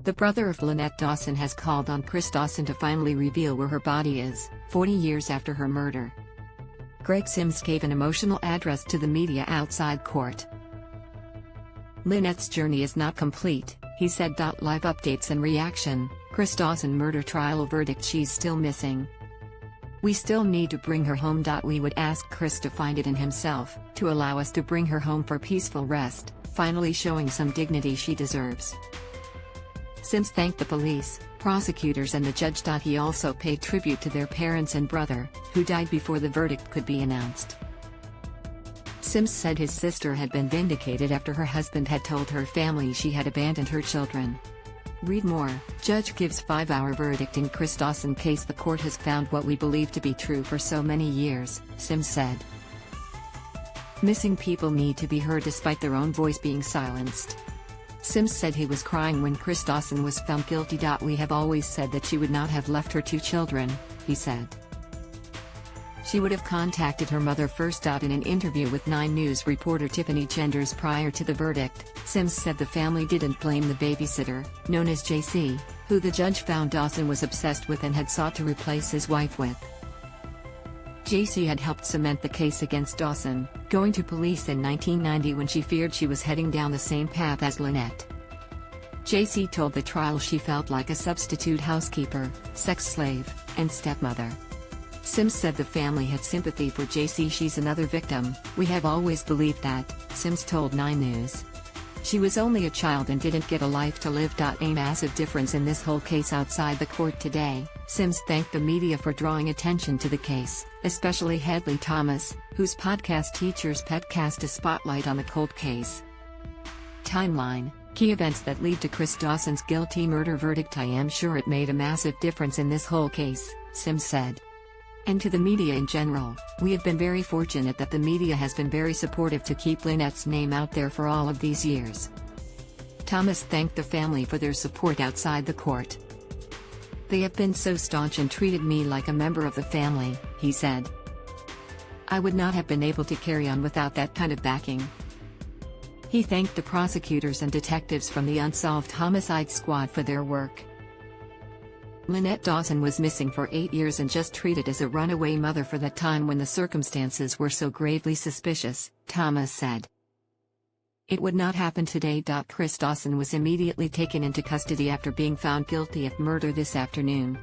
The brother of Lynette Dawson has called on Chris Dawson to finally reveal where her body is, 40 years after her murder. Greg Sims gave an emotional address to the media outside court. Lynette's journey is not complete, he said. Live updates and reaction: Chris Dawson murder trial verdict, she's still missing. We still need to bring her home. We would ask Chris to find it in himself, to allow us to bring her home for peaceful rest, finally showing some dignity she deserves. Sims thanked the police, prosecutors and the judge. He also paid tribute to their parents and brother, who died before the verdict could be announced. Sims said his sister had been vindicated after her husband had told her family she had abandoned her children. Read more. Judge gives 5-hour verdict in Chris Dawson case. The court has found what we believe to be true for so many years, Sims said. Missing people need to be heard despite their own voice being silenced. Sims said he was crying when Chris Dawson was found guilty. We have always said that she would not have left her 2 children, he said. She would have contacted her mother first. In an interview with 9 News reporter Tiffany Genders prior to the verdict, Sims said the family didn't blame the babysitter, known as JC, who the judge found Dawson was obsessed with and had sought to replace his wife with. JC had helped cement the case against Dawson, going to police in 1990 when she feared she was heading down the same path as Lynette. JC told the trial she felt like a substitute housekeeper, sex slave, and stepmother. Sims said the family had sympathy for JC. She's another victim, we have always believed that, Sims told 9 News. She was only a child and didn't get a life to live. A massive difference in this whole case outside the court today. Sims thanked the media for drawing attention to the case, especially Hedley Thomas, whose podcast Teacher's Pet cast a spotlight on the cold case. Timeline: key events that lead to Chris Dawson's guilty murder verdict. I am sure it made a massive difference in this whole case, Sims said. And to the media in general, we have been very fortunate that the media has been very supportive to keep Lynette's name out there for all of these years. Thomas thanked the family for their support outside the court. They have been so staunch and treated me like a member of the family, he said. I would not have been able to carry on without that kind of backing. He thanked the prosecutors and detectives from the Unsolved Homicide Squad for their work. Lynette Dawson was missing for 8 years and just treated as a runaway mother for that time when the circumstances were so gravely suspicious, Thomas said. It would not happen today. Chris Dawson was immediately taken into custody after being found guilty of murder this afternoon.